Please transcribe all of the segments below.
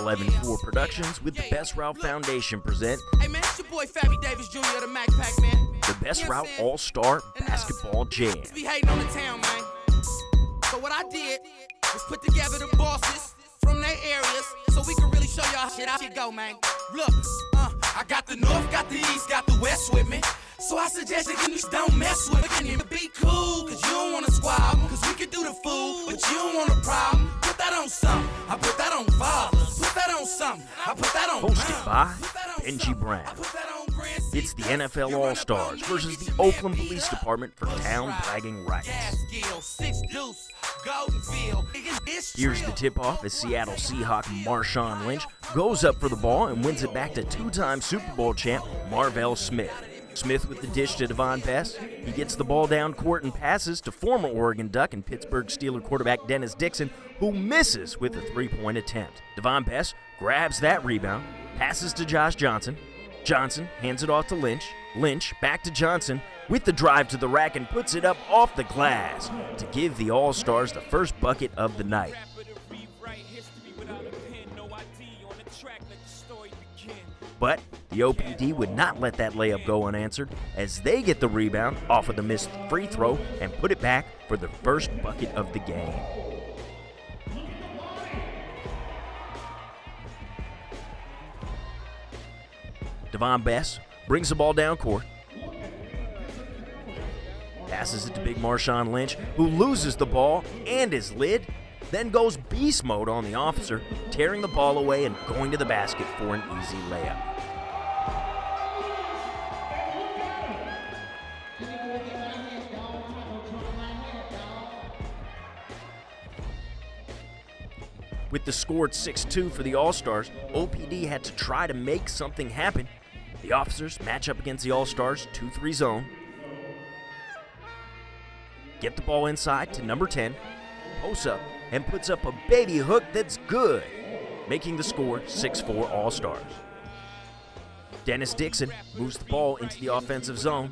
ElevenFour Productions with the Best Route Foundation present Hey man, it's your boy Fabby Davis Jr. of the Mac Pack, man. the Best Route All-Star Basketball Jam. Be hating on the town, man. So what I did was put together the bosses from their areas so we can really show y'all how shit go, man. Look, I got the north, got the east, got the west with me. So I suggest that you don't mess with me. Be cool, cause you don't wanna squabble. Cause we can do the fool, but you don't want a problem. Put that on something. I put that on fathers. Put that on something. I put that on Hosted by Benji Brown. It's the NFL All-Stars versus the Oakland Police Department for town bragging rights. Here's the tip-off as Seattle Seahawk Marshawn Lynch goes up for the ball and wins it back to two-time Super Bowl champ Marvell Smith. Smith with the dish to Davone Bess. He gets the ball down court and passes to former Oregon Duck and Pittsburgh Steelers quarterback Dennis Dixon, who misses with a three-point attempt. Davone Bess grabs that rebound, passes to Josh Johnson. Johnson hands it off to Lynch. Lynch back to Johnson with the drive to the rack and puts it up off the glass to give the All-Stars the first bucket of the night. But the OPD would not let that layup go unanswered as they get the rebound off of the missed free throw and put it back for the first bucket of the game. Davone Bess brings the ball down court, passes it to big Marshawn Lynch, who loses the ball and his lid, then goes beast mode on the officer, tearing the ball away and going to the basket for an easy layup. With the score at 6-2 for the All-Stars, OPD had to try to make something happen. The officers match up against the All-Stars 2-3 zone. Get the ball inside to number 10, posts up, and puts up a baby hook that's good, making the score 6-4 All-Stars. Dennis Dixon moves the ball into the offensive zone,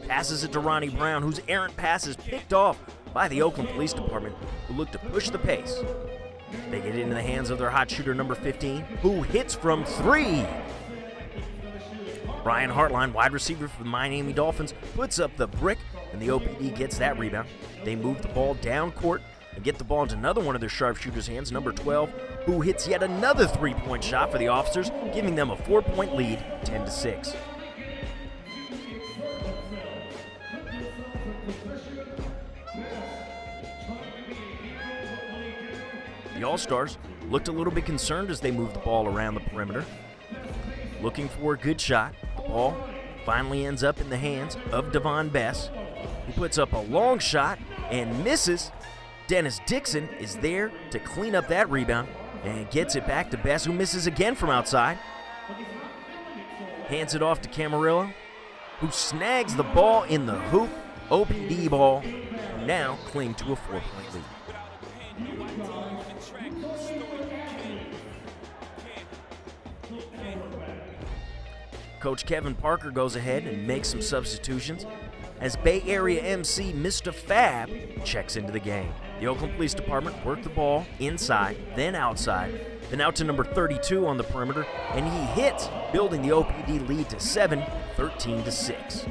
passes it to Ronnie Brown, whose errant pass is picked off by the Oakland Police Department, who look to push the pace. They get it into the hands of their hot shooter number 15, who hits from 3. Brian Hartline, wide receiver for the Miami Dolphins, puts up the brick, and the OPD gets that rebound. They move the ball down court and get the ball into another one of their sharpshooters' hands, number 12, who hits yet another three-point shot for the officers, giving them a 4-point lead, 10-6. The All-Stars looked a little bit concerned as they moved the ball around the perimeter, looking for a good shot. The ball finally ends up in the hands of Davone Bess, who puts up a long shot and misses. Dennis Dixon is there to clean up that rebound and gets it back to Bess, who misses again from outside. Hands it off to Camarillo, who snags the ball in the hoop. OPD ball, who now cling to a 4-point lead. Coach Kevin Parker goes ahead and makes some substitutions as Bay Area MC Mr. Fab checks into the game. The Oakland Police Department worked the ball inside, then outside, then out to number 32 on the perimeter, and he hits, building the OPD lead to 7, 13-6.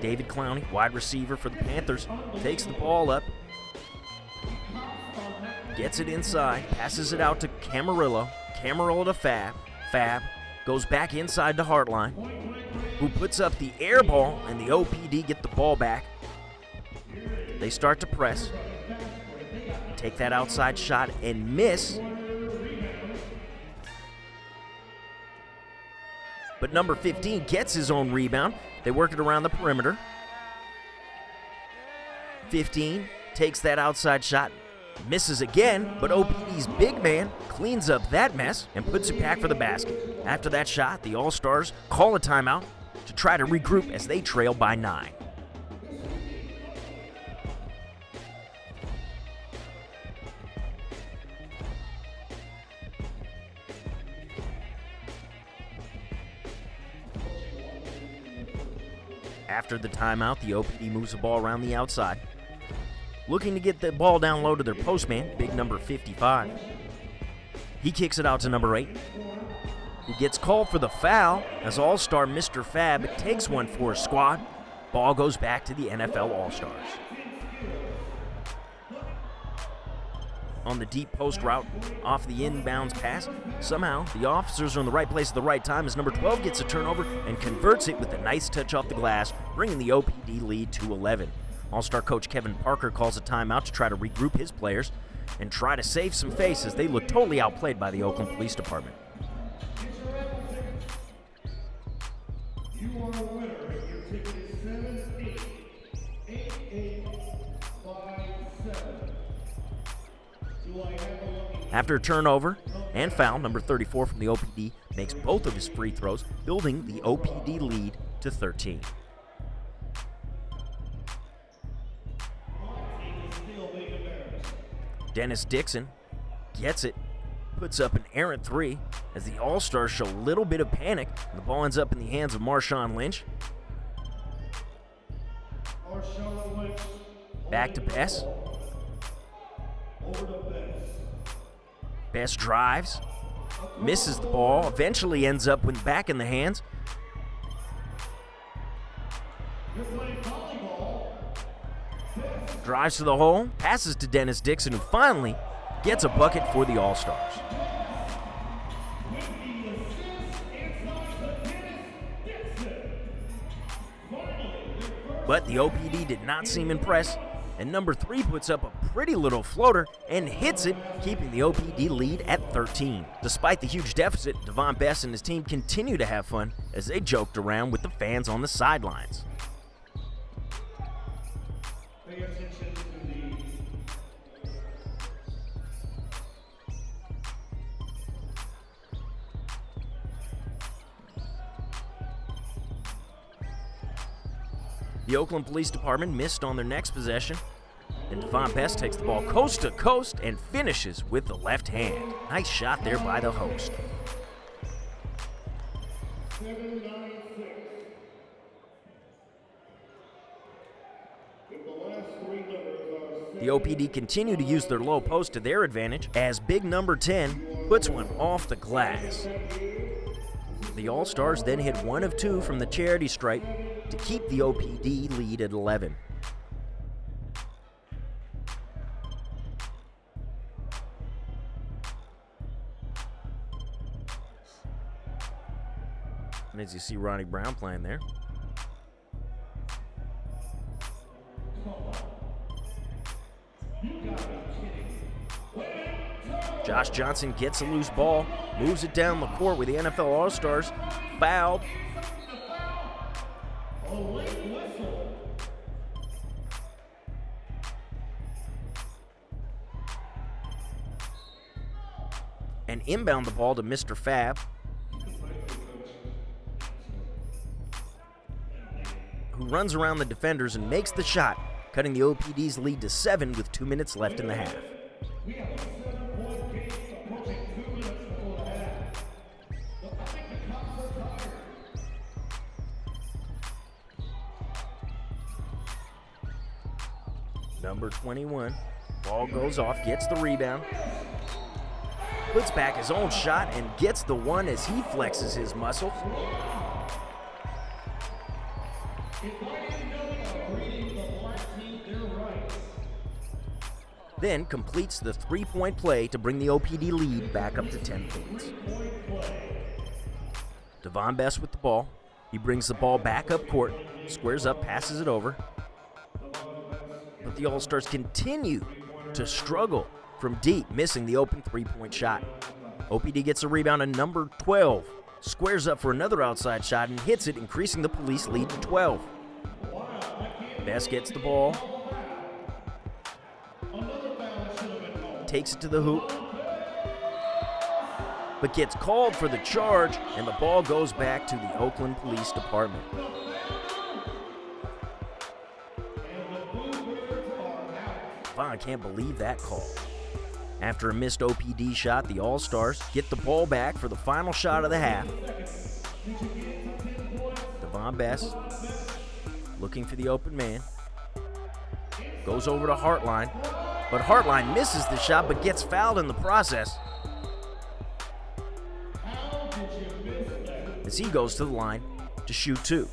David Clowney, wide receiver for the Panthers, takes the ball up, gets it inside, passes it out to Camarillo, Camarillo to Fab, Fab goes back inside to Hartline, who puts up the air ball, and the OPD get the ball back. They start to press, take that outside shot and miss. But number 15 gets his own rebound. They work it around the perimeter. 15 takes that outside shot, misses again, but OPD's big man cleans up that mess and puts it back for the basket. After that shot, the All-Stars call a timeout to try to regroup as they trail by 9. After the timeout, the OPD moves the ball around the outside. looking to get the ball down low to their postman, big number 55. He kicks it out to number 8, who gets called for the foul as All-Star Mr. Fab takes one for his squad. Ball goes back to the NFL All-Stars. On the deep post route, off the inbounds pass, somehow the officers are in the right place at the right time as number 12 gets a turnover and converts it with a nice touch off the glass, bringing the OPD lead to 11. All-Star coach Kevin Parker calls a timeout to try to regroup his players and try to save some face as they look totally outplayed by the Oakland Police Department. You are a winner. Your ticket is 7-8-8-8-5-7. Do I have a After a turnover and foul, number 34 from the OPD makes both of his free throws, building the OPD lead to 13. Dennis Dixon gets it, puts up an errant 3 as the All-Stars show a little bit of panic, and the ball ends up in the hands of Marshawn Lynch. Back to Bess. Bess drives, misses the ball, eventually ends up back in the hands. Drives to the hole, passes to Dennis Dixon, who finally gets a bucket for the All-Stars. But the OPD did not seem impressed, and number 3 puts up a pretty little floater and hits it, keeping the OPD lead at 13. Despite the huge deficit, Davone Bess and his team continue to have fun as they joked around with the fans on the sidelines. Pay attention to The Oakland Police Department missed on their next possession, and Davone Bess takes the ball coast to coast and finishes with the left hand. Nice shot there by the host. 7-9-6. If the last 3 numbers are The OPD continue to use their low post to their advantage as big number 10 puts one off the glass. The All-Stars then hit 1 of 2 from the charity stripe to keep the OPD lead at 11. And as you see Ronnie Brown playing there. Josh Johnson gets a loose ball, moves it down the court with the NFL All-Stars, fouled. And inbound the ball to Mr. Fab, who runs around the defenders and makes the shot, cutting the OPD's lead to 7 with 2 minutes left in the half. we have a 7-point game approaching 2 minutes before the half. I think the cops are tired. Number 21, ball goes off, gets the rebound, puts back his own shot and gets the one as he flexes his muscles. Then completes the 3-point play to bring the OPD lead back up to 10 points. Davone Bess with the ball. He brings the ball back up court, squares up, passes it over. But the All-Stars continue to struggle from deep, missing the open 3-point shot. OPD gets a rebound and number 12 squares up for another outside shot and hits it, increasing the police lead to 12. Bess gets the ball, takes it to the hoop, but gets called for the charge, and the ball goes back to the Oakland Police Department. I can't believe that call. After a missed OPD shot, the All-Stars get the ball back for the final shot of the half. Davone Bess looking for the open man. goes over to Hartline, but Hartline misses the shot but gets fouled in the process as he goes to the line to shoot 2.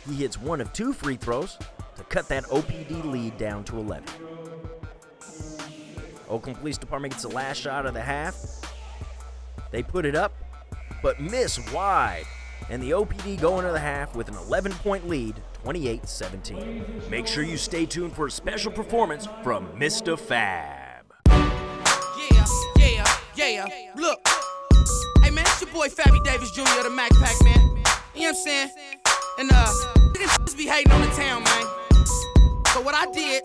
He hits 1 of 2 free throws to cut that OPD lead down to 11. Oakland Police Department gets the last shot of the half. They put it up, but miss wide. And the OPD go into the half with an 11-point lead, 28-17. Make sure you stay tuned for a special performance from Mr. Fab. Yeah. Look. Hey, man, it's your boy Fabby Davis Jr. the Mac Pack, man. You know what I'm saying? And, niggas be hating on the town, man. So what I did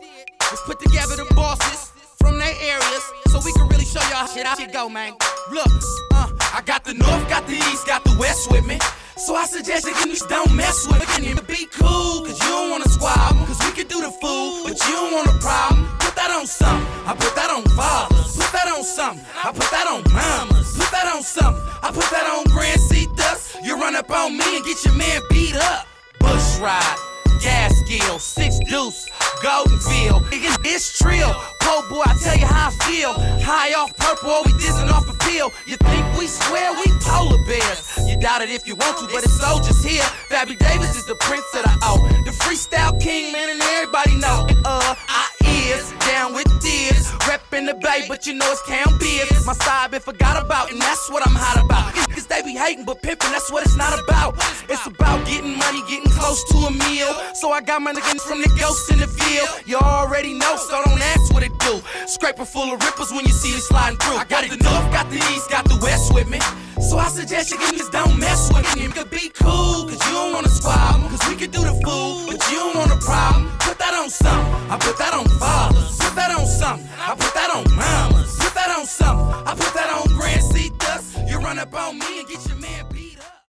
was put together the bosses from their areas so we can really show y'all how shit go, man. Look, I got the north, got the east, got the west with me. So I suggest that you don't mess with it. And be cool, cause you don't wanna squabble. Cause we can do the fool, but you don't want a problem. Put that on something, I put that on fathers. Put that on something, I put that on mamas. Put that on something, I put that on grandcitas. You run up on me and get your man beat up. Bush ride, gas gill, 6 deuce, golden field. It's trill. Po boy, I tell you how I feel. High off purple, or we dissing off a pill. You think we swear we polar bears? You doubt it if you want to, but it's soldiers here. Fabby Davis is the prince of the O, the freestyle king, man, and everybody know. I is down with this, reppin' the bay, but you know it's Cam Biz. My side been forgot about, and that's what I'm hot about. Cause they be hating, but pimpin', that's what it's not about. It's about getting money, getting close to a meal. So I got my niggas from the ghosts in the field. You already know, so don't ask what it do. Scraper full of ripples when you see me sliding through. I got the north, got the east, got the west with me. So I suggest you just don't mess with me. You could be cool, cause you don't wanna squabble. Cause we could do the fool, but you don't want a problem. Put that on something, I put that on fathers. Put that on something, I put that on mamas. Put that on something, I put that on grandcitas. You run up on me and get your man beat up.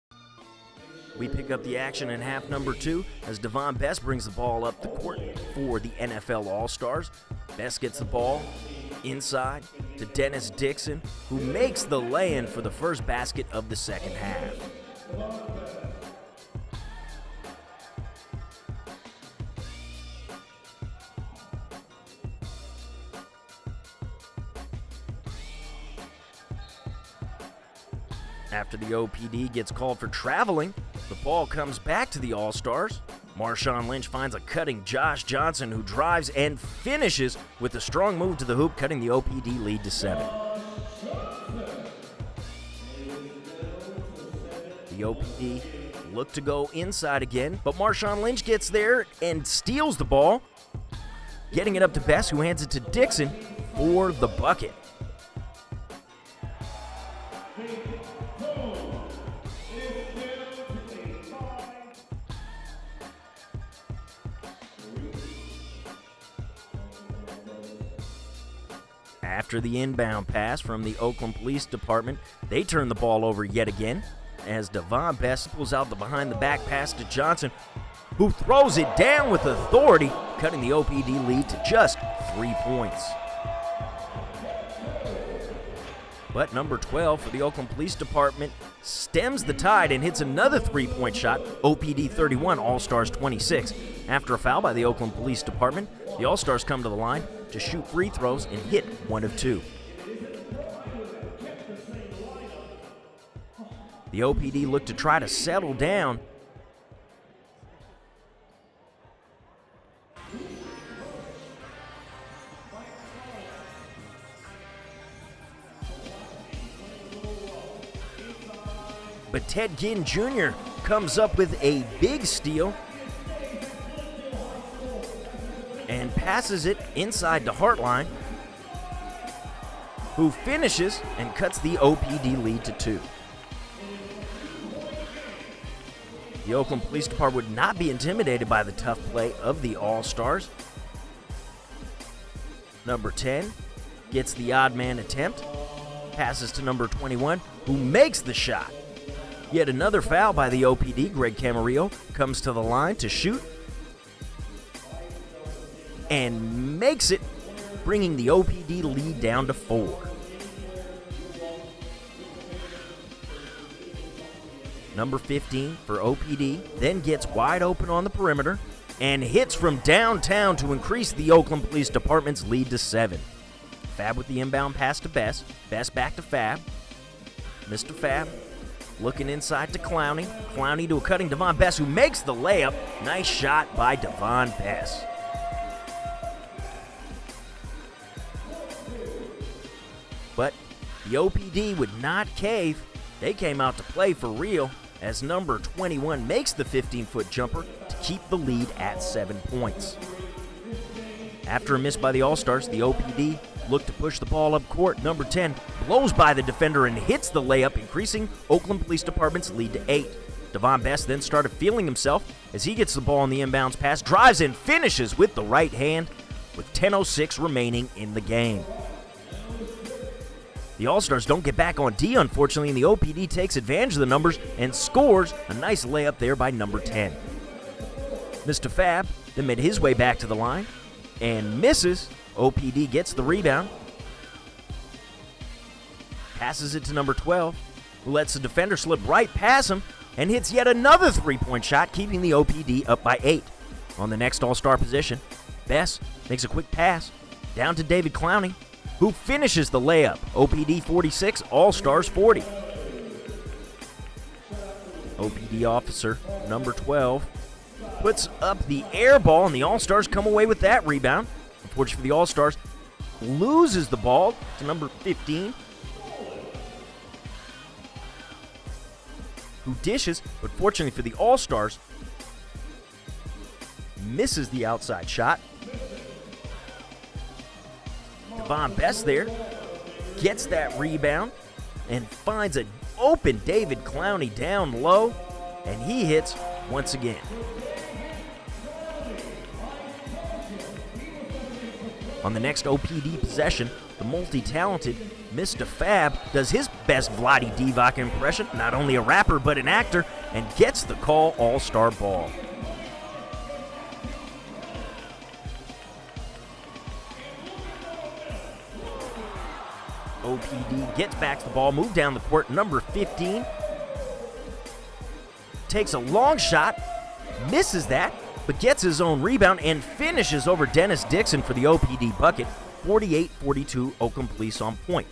We pick up the action in half number 2 as Davone Bess brings the ball up the court for the NFL AllStars. Bess gets the ball inside to Dennis Dixon, who makes the lay-in for the first basket of the second half. After the OPD gets called for traveling, the ball comes back to the AllStars. Marshawn Lynch finds a cutting Josh Johnson, who drives and finishes with a strong move to the hoop, cutting the OPD lead to 7. The OPD look to go inside again, but Marshawn Lynch gets there and steals the ball, getting it up to Bess, who hands it to Dixon for the bucket. After the inbound pass from the Oakland Police Department, they turn the ball over yet again as Davone Bess pulls out the behind-the-back pass to Johnson, who throws it down with authority, cutting the OPD lead to just 3 points. But number 12 for the Oakland Police Department stems the tide and hits another 3-point shot, OPD 31, AllStars 26. After a foul by the Oakland Police Department, the AllStars come to the line to shoot free throws and hit 1 of 2. The OPD look to try to settle down. But Ted Ginn Jr. comes up with a big steal and passes it inside to Hartline, who finishes and cuts the OPD lead to 2. The Oakland Police Department would not be intimidated by the tough play of the AllStars. Number 10 gets the odd man attempt, passes to number 21, who makes the shot. Yet another foul by the OPD. Greg Camarillo comes to the line to shoot and makes it, bringing the OPD lead down to 4. Number 15 for OPD then gets wide open on the perimeter and hits from downtown to increase the Oakland Police Department's lead to 7. Fab with the inbound pass to Bess. Bess back to Fab. Mr. Fab looking inside to Clowney. Clowney to a cutting Davone Bess, who makes the layup. Nice shot by Davone Bess. But the OPD would not cave. They came out to play for real as number 21 makes the 15-foot jumper to keep the lead at 7 points. After a miss by the AllStars, the OPD looked to push the ball up court. Number 10 blows by the defender and hits the layup, increasing Oakland Police Department's lead to 8. Davone Bess then started feeling himself as he gets the ball on the inbounds pass, drives and finishes with the right hand with 10:06 remaining in the game. The AllStars don't get back on D, unfortunately, and the OPD takes advantage of the numbers and scores a nice layup there by number 10. Mr. Fab then made his way back to the line and misses. OPD gets the rebound, passes it to number 12, who lets the defender slip right past him and hits yet another three-point shot, keeping the OPD up by 8. On the next All-Star position, Bess makes a quick pass down to David Clowney, who finishes the layup. OPD 46, AllStars 40. OPD officer number 12 puts up the air ball, and the AllStars come away with that rebound. Unfortunately for the AllStars, loses the ball to number 15, who dishes, but fortunately for the AllStars, misses the outside shot. Davone Bess there gets that rebound and finds an open David Clowney down low, and he hits once again. On the next OPD possession, the multi-talented Mr. Fab does his best Vlade Divac impression, not only a rapper but an actor, and gets the call All-Star ball. OPD gets back the ball, moved down the court. Number 15 takes a long shot, misses that, but gets his own rebound and finishes over Dennis Dixon for the OPD bucket. 48-42 Oakland Police on point.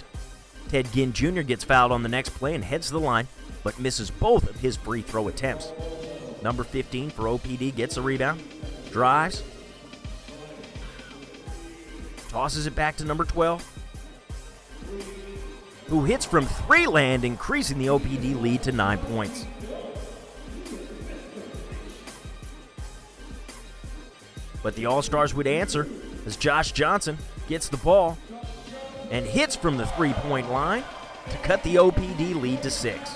Ted Ginn Jr. gets fouled on the next play and heads to the line, but misses both of his free throw attempts. Number 15 for OPD gets a rebound, drives, tosses it back to number 12, who hits from 3 land, increasing the OPD lead to 9 points. But the AllStars would answer as Josh Johnson gets the ball and hits from the three-point line to cut the OPD lead to 6.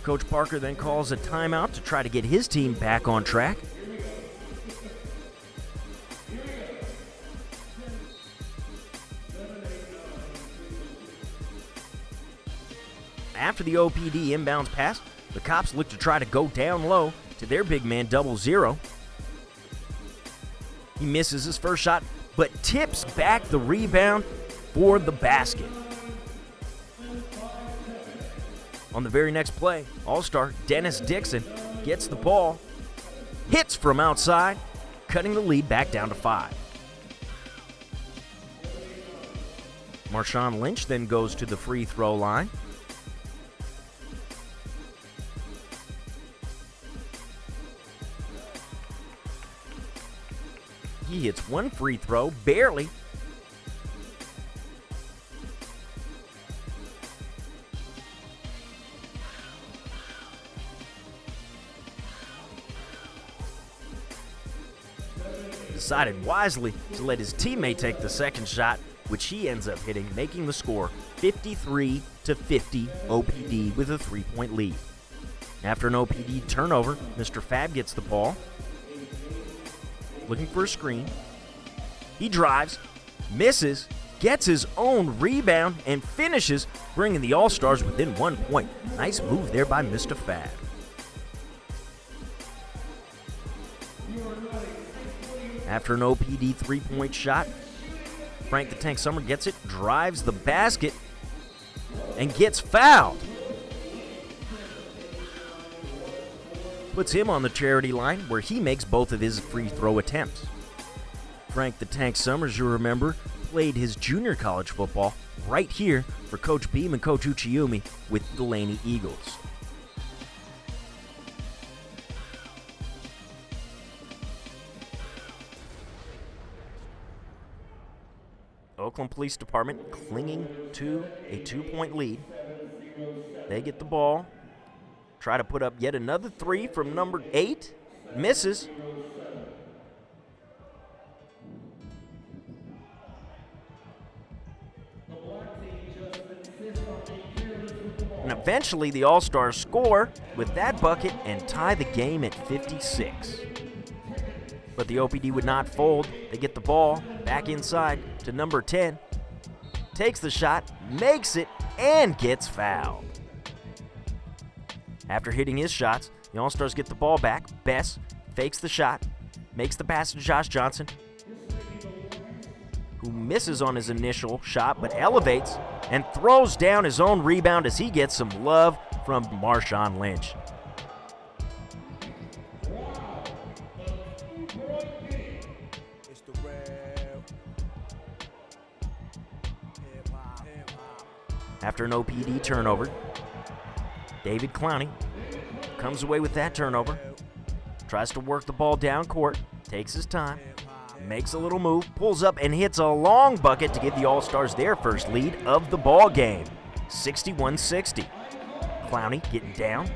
Coach Parker then calls a timeout to try to get his team back on track. After the OPD inbounds pass, the Cops look to try to go down low to their big man, 00. He misses his first shot, but tips back the rebound for the basket. On the very next play, All-Star Dennis Dixon gets the ball, hits from outside, cutting the lead back down to 5. Marshawn Lynch then goes to the free throw line. He hits one free throw, barely. Decided wisely to let his teammate take the second shot, which he ends up hitting, making the score 53-50 OPD with a 3-point lead. After an OPD turnover, Mr. Fab gets the ball, looking for a screen. He drives, misses, gets his own rebound, and finishes, bringing the All-Stars within 1 point. Nice move there by Mr. Fab. After an OPD 3-point shot, Frank the Tank Summer gets it, drives the basket, and gets fouled. Puts him on the charity line where he makes both of his free throw attempts. Frank the Tank Summers, you remember, played his junior college football right here for Coach Beam and Coach Uchiumi with the Laney Eagles. Oakland Police Department clinging to a 2-point lead. They get the ball. Try to put up yet another three from number 8. Misses. And eventually the All-Stars score with that bucket and tie the game at 56. But the OPD would not fold. They get the ball back inside to number 10. Takes the shot, makes it, and gets fouled. After hitting his shots, the All-Stars get the ball back. Bess fakes the shot, makes the pass to Josh Johnson, who misses on his initial shot but elevates and throws down his own rebound as he gets some love from Marshawn Lynch. After an OPD turnover, David Clowney comes away with that turnover, tries to work the ball down court, takes his time, makes a little move, pulls up and hits a long bucket to give the All-Stars their first lead of the ball game, 61-60. Clowney getting down.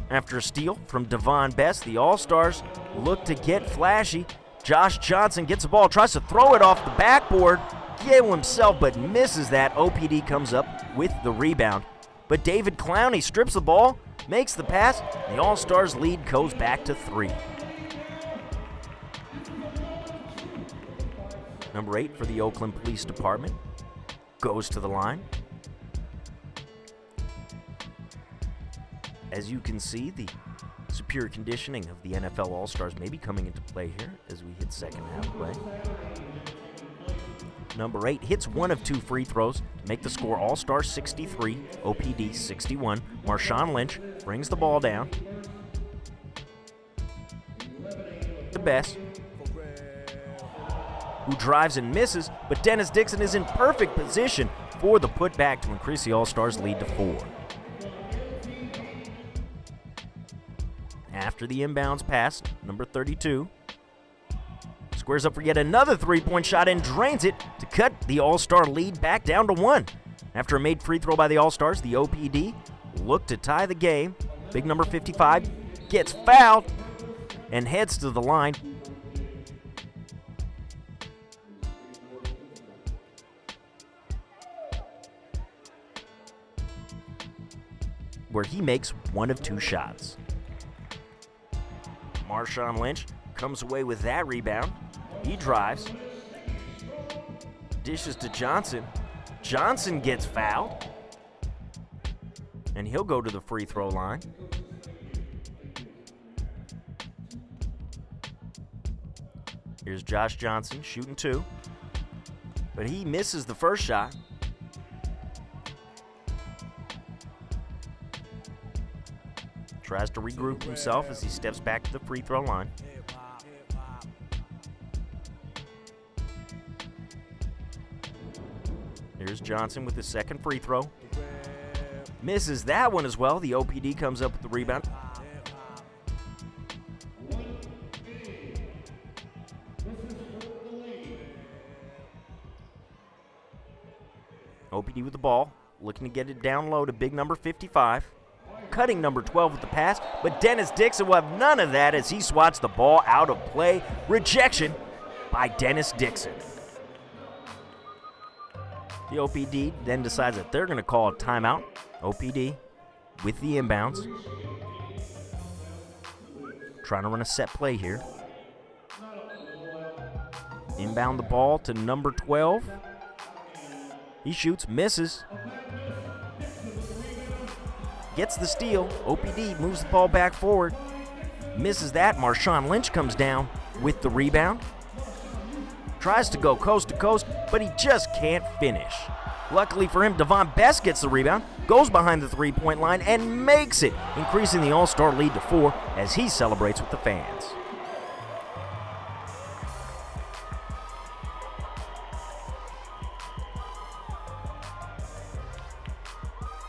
After a steal from Davone Bess, the All-Stars look to get flashy. Josh Johnson gets the ball, tries to throw it off the backboard, get himself, but misses that. OPD comes up with the rebound. But David Clowney strips the ball, makes the pass, and the All-Stars lead goes back to 3. Number 8 for the Oakland Police Department goes to the line. As you can see, the superior conditioning of the NFL All-Stars may be coming into play here as we hit second half play. Number 8 hits one of 2 free throws to make the score All-Star 63, OPD 61. Marshawn Lynch brings the ball down to Bess, who drives and misses, but Dennis Dixon is in perfect position for the putback to increase the All-Stars lead to 4. After the inbounds pass, number 32 squares up for yet another three-point shot and drains it to cut the All-Star lead back down to 1. After a made free throw by the All-Stars, the OPD look to tie the game. Big number 55 gets fouled and heads to the line. Where he makes one of 2 shots. Marshawn Lynch comes away with that rebound. He drives, dishes to Johnson. Johnson gets fouled, and he'll go to the free throw line. Here's Josh Johnson shooting 2, but he misses the first shot. Tries to regroup himself as he steps back to the free throw line. Here's Johnson with his second free throw. Misses that one as well. The OPD comes up with the rebound. OPD with the ball, looking to get it down low to big number 55. Cutting number 12 with the pass, but Dennis Dixon will have none of that as he swats the ball out of play. Rejection by Dennis Dixon. The OPD then decides that they're going to call a timeout. OPD with the inbounds. Trying to run a set play here. Inbound the ball to number 12. He shoots, misses. Gets the steal. OPD moves the ball back forward. Misses that. Marshawn Lynch comes down with the rebound. Tries to go coast to coast. but he just can't finish. Luckily for him, Davone Bess gets the rebound, goes behind the three-point line, and makes it, increasing the All-Star lead to 4 as he celebrates with the fans.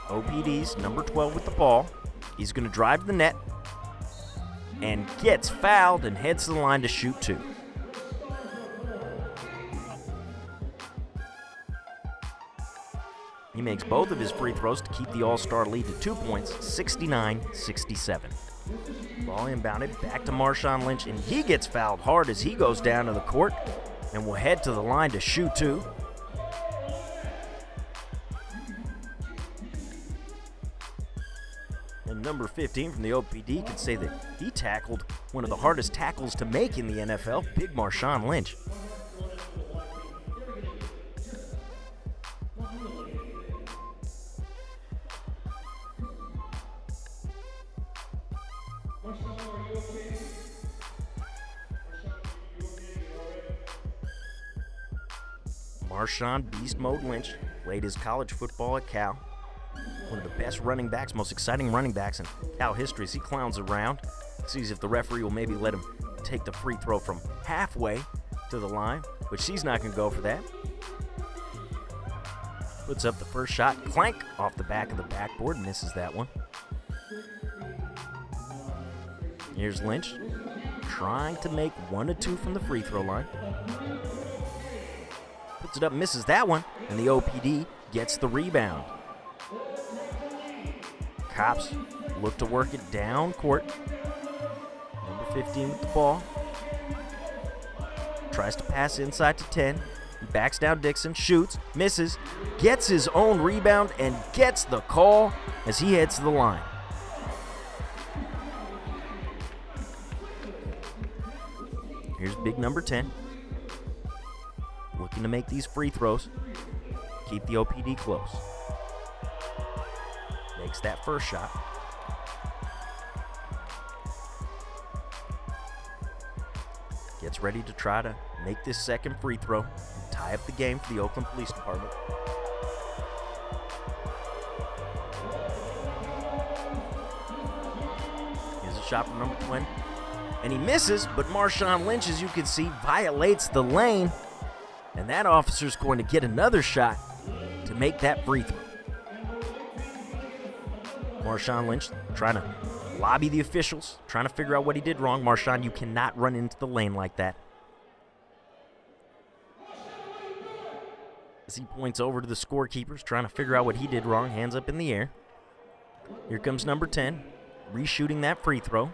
OPD's number 12 with the ball. He's going to drive to the net and gets fouled and heads to the line to shoot 2. He makes both of his free throws to keep the All-Star lead to 2 points, 69-67. Ball inbounded back to Marshawn Lynch, and he gets fouled hard as he goes down to the court and will head to the line to shoot 2. And number 15 from the OPD can say that he tackled one of the hardest tackles to make in the NFL, big Marshawn Lynch. Marshawn Beast Mode Lynch played his college football at Cal. One of the best running backs, most exciting running backs in Cal history as he clowns around. Sees if the referee will maybe let him take the free throw from halfway to the line, which he's not going to go for that. Puts up the first shot, clank, off the back of the backboard, misses that one. Here's Lynch, trying to make 1 or 2 from the free throw line. Puts it up, misses that one, and the OPD gets the rebound. Cops look to work it down court. Number 15 with the ball. Tries to pass inside to 10. He backs down Dixon, shoots, misses, gets his own rebound, and gets the call as he heads to the line. Here's big number 10. Looking to make these free throws. Keep the OPD close. Makes that first shot. Gets ready to try to make this second free throw and tie up the game for the Oakland Police Department. Here's a shot from number 20. And he misses, but Marshawn Lynch, as you can see, violates the lane. And that officer's going to get another shot to make that free throw. Marshawn Lynch trying to lobby the officials, trying to figure out what he did wrong. Marshawn, you cannot run into the lane like that. As he points over to the scorekeepers, trying to figure out what he did wrong, hands up in the air. Here comes number 10, reshooting that free throw.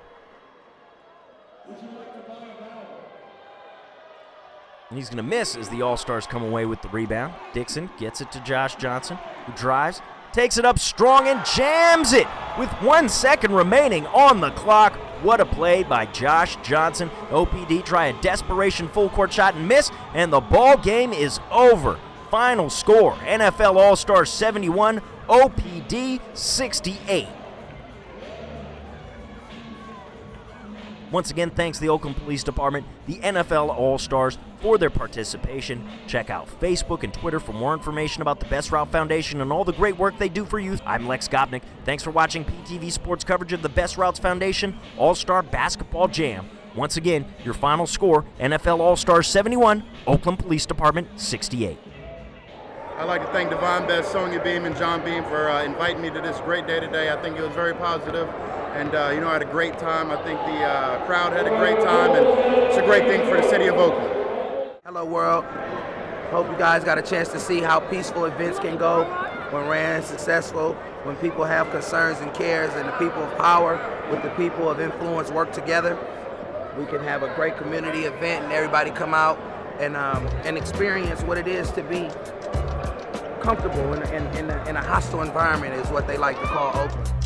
And he's going to miss as the All-Stars come away with the rebound. Dixon gets it to Josh Johnson, who drives, takes it up strong, and jams it with 1 second remaining on the clock. What a play by Josh Johnson. OPD try a desperation full-court shot and miss, and the ball game is over. Final score, NFL All-Stars 71, OPD 68. Once again, thanks to the Oakland Police Department, the NFL All-Stars, for their participation. Check out Facebook and Twitter for more information about the Best Route Foundation and all the great work they do for youth. I'm Lex Gopnik. Thanks for watching PTV Sports coverage of the Best Routes Foundation All-Star Basketball Jam. Once again, your final score, NFL All-Stars 71, Oakland Police Department 68. I'd like to thank Davone Bess, Sonia Beam, and John Beam for inviting me to this great day today. I think it was very positive. And, I had a great time. I think the crowd had a great time, and it's a great thing for the city of Oakland. Hello, world. Hope you guys got a chance to see how peaceful events can go when ran successful, when people have concerns and cares, and the people of power with the people of influence work together. We can have a great community event and everybody come out and experience what it is to be comfortable in a hostile environment, is what they like to call Oakland.